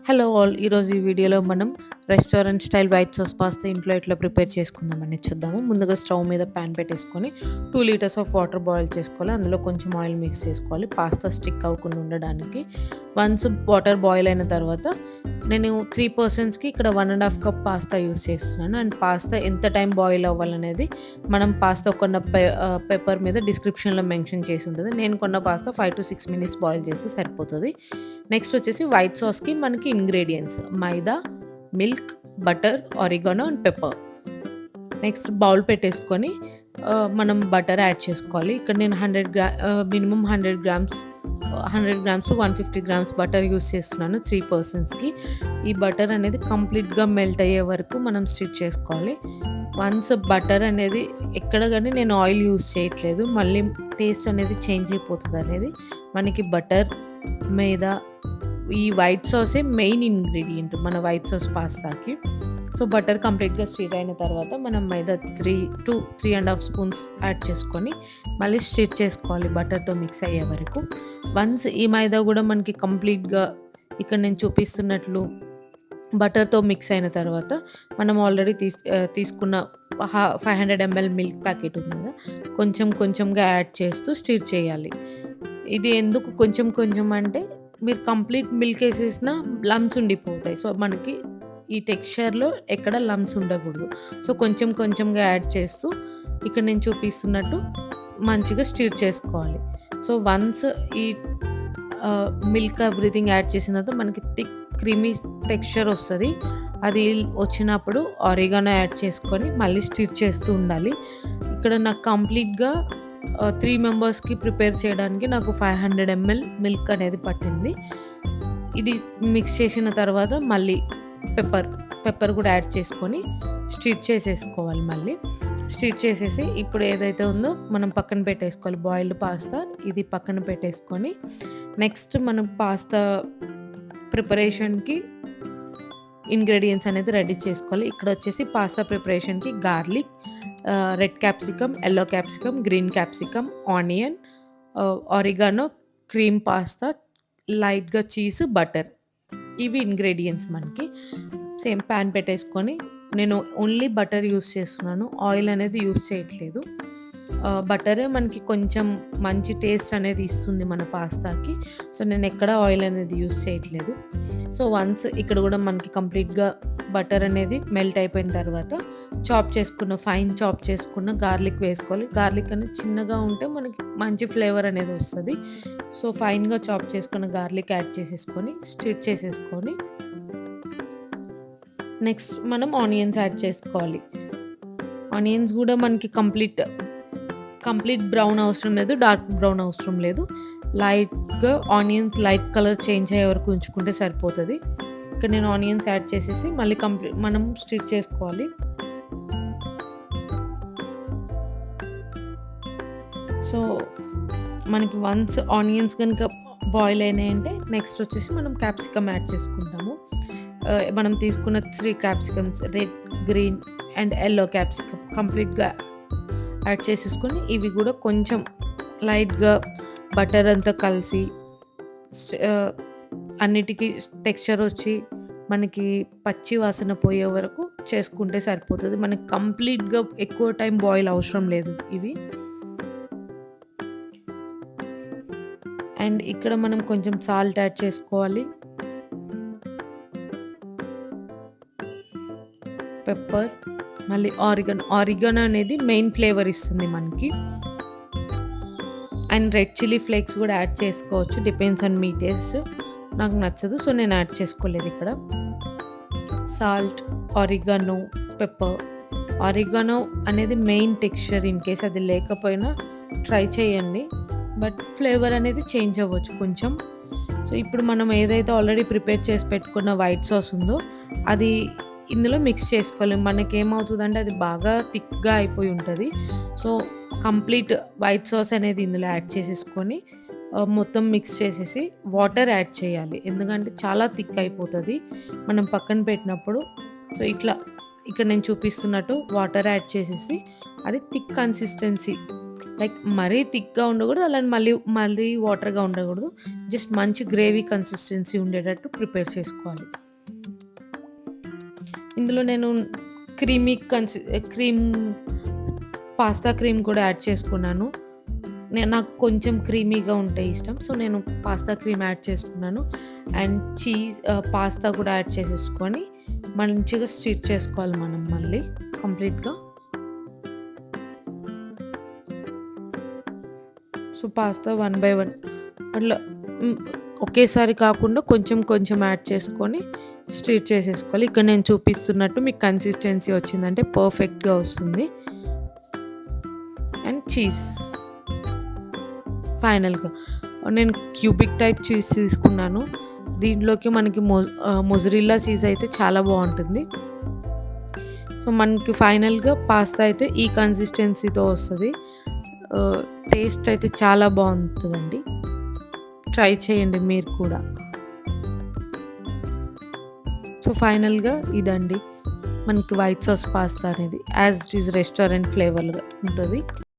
Hello all! ఈరోజు ఈ వీడియోలో మనం restaurant style white sauce pasta ఇంట్లో ఎట్లా ప్రిపేర్ చేసుకుందామని చూద్దాము. ముందుగా స్టవ్ మీద పాన్ పెట్టేసుకొని 2 లీటర్స్ ఆఫ్ వాటర్ బాయిల్ చేసుకోవాలి. అందులో కొంచెం ఆయిల్ మిక్స్ చేసుకోవాలి. పాస్తా స్టిక్ అవ్వకుండా ఉండడానికి. వన్స్ వాటర్ బాయిల్ అయిన తర్వాత నేను 3 పర్సన్స్‌కి ఇక్కడ 1 ½ కప్ పాస్తా యూజ్ చేస్తున్నాను. అండ్ పాస్తా ఎంత టైం బాయిల్ అవ్వాలనేది మనం పాస్తా కొన్న పేపర్ మీద డిస్క్రిప్షన్‌లో మెన్షన్ చేసి ఉంటది. నేను కొన్న పాస్తా 5-6 మినిట్స్ బాయిల్ చేస్తే సరిపోతది. నెక్స్ట్ వచ్చేసి వైట్ సాస్‌కి మనకి ingredients maida, milk, butter, oregano and pepper. Next bowl పెట్టేసుకొని మనం బటర్ యాడ్ చేసుకోవాలి. ఇక్కడ నేను minimum 100 grams 100 grams to 150 grams butter use చేస్తున్నాను 3 పర్సన్స్‌కి. ఈ బటర్ అనేది కంప్లీట్‌గా మెల్ట్ అయ్యే వరకు మనం స్టిర్ చేసుకోవాలి. వన్స్ బటర్ అనేది ఎక్కడ గాని నేను ఆయిల్ యూజ్ చేయట్లేదు. మళ్ళీ టేస్ట్ అనేది చేంజ్ అయిపోతదనేది మనకి బటర్ మీద ఈ వైట్ సాసే మెయిన్ ఇంగ్రీడియంట్ మన వైట్ సాస్ పాస్తాకి. సో, బటర్ కంప్లీట్‌గా స్టిర్ అయిన తర్వాత మనం మైదా 3 ½ స్పూన్స్ యాడ్ చేసుకొని మళ్ళీ స్టిర్ చేసుకోవాలి బటర్‌తో మిక్స్ అయ్యే వరకు. వన్స్ ఈ మైదా గూడా మనకి కంప్లీట్‌గా ఇక్కడ నేను చూపిస్తున్నట్లు బటర్‌తో మిక్స్ అయిన తర్వాత మనం ఆల్రెడీ తీసుకున్న 500 ఎంఎల్ మిల్క్ ప్యాకెట్ ఉంది గదా! కొంచెం కొంచెంగా యాడ్ చేస్తూ స్టిర్ చేయాలి. ఇది ఎందుకు కొంచెం కొంచెం అంటే మీరు కంప్లీట్ మిల్క్ ఏసేసినా లమ్స్ ఉండిపోతాయి. సో, మనకి ఈ టెక్స్చర్‌లో ఎక్కడ లమ్స్ ఉండకూడదు. సో, కొంచెం కొంచెంగా యాడ్ చేస్తూ ఇక్కడ నేను చూపిస్తున్నట్టు మంచిగా స్టిర్ చేసుకోవాలి. సో, వన్స్ ఈ మిల్క్ ఎవ్రీథింగ్ యాడ్ చేసిన తర్వాత మనకి థిక్ క్రీమీ టెక్స్చర్ వస్తది. అది వచ్చినప్పుడు ఆరిగానో యాడ్ చేసుకొని మళ్ళీ స్టిర్ చేస్తూ ఉండాలి. ఇక్కడ నాకు కంప్లీట్‌గా 3 మెంబర్స్‌కి ప్రిపేర్ చేయడానికి నాకు 500 ఎంఎల్ మిల్క్ అనేది పట్టింది. ఇది మిక్స్ చేసిన తర్వాత మళ్ళీ పెప్పర్ కూడా యాడ్ చేసుకొని స్టిర్ చేసేసుకోవాలి మళ్ళీ. స్టిర్ చేసేసి ఇప్పుడు ఏదైతే ఉందో మనం పక్కన పెట్టేసుకోవాలి. బాయిల్డ్ పాస్తా ఇది పక్కన పెట్టేసుకొని నెక్స్ట్ మనం పాస్తా ప్రిపరేషన్‌కి ఇంగ్రీడియెంట్స్ అనేది రెడీ చేసుకోవాలి. ఇక్కడొచ్చేసి పాస్తా ప్రిపరేషన్‌కి garlic, red capsicum, yellow capsicum, green capsicum, onion, oregano, cream pasta, లైట్‌గా చీజ్, బటర్. ఇవి ఇంగ్రీడియెంట్స్ మనకి. సేమ్ పాన్ పెట్టేసుకొని నేను ఓన్లీ బటర్ యూజ్ చేస్తున్నాను. ఆయిల్ అనేది యూజ్ చేయట్లేదు. బటరే మనకి కొంచెం మంచి టేస్ట్ అనేది ఇస్తుంది మన పాస్తాకి. సో, నేనెక్కడ ఆయిల్ అనేది యూజ్ చేయట్లేదు. సో, వన్స్ ఇక్కడ గూడా మనకి కంప్లీట్‌గా బటర్ అనేది మెల్ట్ అయిపోయిన తర్వాత ఫైన్ చాప్ చేసుకున్న గార్లిక్ వేసుకోవాలి. గార్లిక్ అనేది చిన్నగా ఉంటే మనకి మంచి ఫ్లేవర్ అనేది వస్తది. సో, ఫైన్‌గా చాప్ చేసుకున్న గార్లిక్ యాడ్ చేసేసుకొని స్టిర్ చేసేసుకొని నెక్స్ట్ మనం ఆనియన్స్ యాడ్ చేసుకోవాలి. ఆనియన్స్ గూడా మనకి కంప్లీట్ బ్రౌన్ అవసరం లేదు. డార్క్ బ్రౌన్ అవసరం లేదు. లైట్‌గా ఆనియన్స్ లైట్ కలర్ చేంజ్ అయ్యే వరకు ఉంచుకుంటే సరిపోతది. ఇక్కడ నేను ఆనియన్స్ యాడ్ చేసేసి మళ్ళీ మనం స్టిర్ చేసుకోవాలి. సో, మనకి వన్స్ ఆనియన్స్ గనుక బాయిల్ అయినాయంటే నెక్స్ట్ వచ్చేసి మనం క్యాప్సికమ్ యాడ్ చేసుకుంటాము. మనం తీసుకున్న 3 capsicums red, green and yellow capsicum కంప్లీట్‌గా యాడ్ చేసేసుకొని ఇవి గూడా కొంచెం లైట్‌గా బటర్ అంతా కలిసి అన్నిటికి టెక్స్చర్ వచ్చి మనకి పచ్చి వాసన పోయే వరకు చేసుకుంటే సరిపోతది. మనకి కంప్లీట్‌గా ఎక్కువ టైం బాయిల్ అవసరం లేదు ఇవి. అండ్ ఇక్కడ మనం కొంచెం సాల్ట్ యాడ్ చేసుకోవాలి. పెప్పర్, మళ్ళీ ఆరిగానో అనేది మెయిన్ ఫ్లేవర్ ఇస్తుంది మనకి. అండ్ రెడ్ చిల్లీ ఫ్లేక్స్ కూడా యాడ్ చేసుకోవచ్చు. Depends on me taste. నాకు నచ్చదు. సో, నేను యాడ్ చేసుకోలేదు ఇక్కడ. Salt, oregano, pepper. ఆరిగానో అనేది మెయిన్ టెక్స్చర్. ఇన్ కేస్ అది లేకపోయినా ట్రై చేయండి. బట్ ఫ్లేవర్ అనేది చేంజ్ అవ్వచ్చు కొంచెం. సో, ఇప్పుడు మనం ఏదైతే ఆల్రెడీ ప్రిపేర్ చేసి పెట్టుకున్న వైట్ సాస్ ఉందో అది ఇందులో మిక్స్ చేసుకోవాలి. మనకేమవుతదంటే అది బాగా థిక్‌గా అయిపోయి ఉంటది. సో, కంప్లీట్ వైట్ సాస్ అనేది ఇందులో యాడ్ చేసేసుకొని మొత్తం మిక్స్ చేసేసి వాటర్ యాడ్ చేయాలి. ఎందుకంటే చాలా థిక్ అయిపోతది మనం పక్కన పెట్టినప్పుడు. సో, ఇక్కడ నేను చూపిస్తున్నట్టు వాటర్ యాడ్ చేసేసి అది థిక్ కన్సిస్టెన్సీ లైక్ మరీ థిక్‌గా ఉండకూడదు. అలానే మళ్ళీ వాటర్‌గా ఉండకూడదు. జస్ట్ మంచి గ్రేవీ కన్సిస్టెన్సీ ఉండేటట్టు ప్రిపేర్ చేసుకోవాలి. ఇందులో నేను క్రీమీ క్రీమ్ పాస్తా క్రీమ్ కూడా యాడ్ చేసుకున్నాను. నాకు కొంచెం క్రీమీగా ఉంటే ఇష్టం. సో, నేను పాస్తా క్రీమ్ యాడ్ చేసుకున్నాను. అండ్ పాస్తా కూడా యాడ్ చేసేసుకొని మంచిగా స్టిర్ చేసుకోవాలి మనం మళ్ళీ కంప్లీట్‌గా. So, pasta one by one అట్లా హ్మ్. ఒకేసారి కాకుండా కొంచెం కొంచెం యాడ్ చేసుకొని స్టిర్ చేసేసుకోవాలి. ఇక్కడ నేను చూపిస్తున్నట్టు మీకు కన్సిస్టెన్సీ వచ్చిందంటే పర్ఫెక్ట్‌గా వస్తుంది. అండ్ ఫైనల్‌గా నేను క్యూబిక్ టైప్ చీజ్ తీసుకున్నాను. దీంట్లోకి మనకి మొజరెల్లా చీజ్ అయితే చాలా బావుంటుంది. సో, మనకి ఫైనల్‌గా పాస్తా అయితే ఈ కన్సిస్టెన్సీతో వస్తది. టేస్ట్ అయితే చాలా బావుంటదండి. ట్రై చేయండి మీరు కూడా. సో, ఫైనల్‌గా ఇదండి. మనకి వైట్ సాస్ పాస్తా అనేది యాజ్ ఇట్ ఈజ్ రెస్టారెంట్ ఫ్లేవర్‌గా ఉంటది.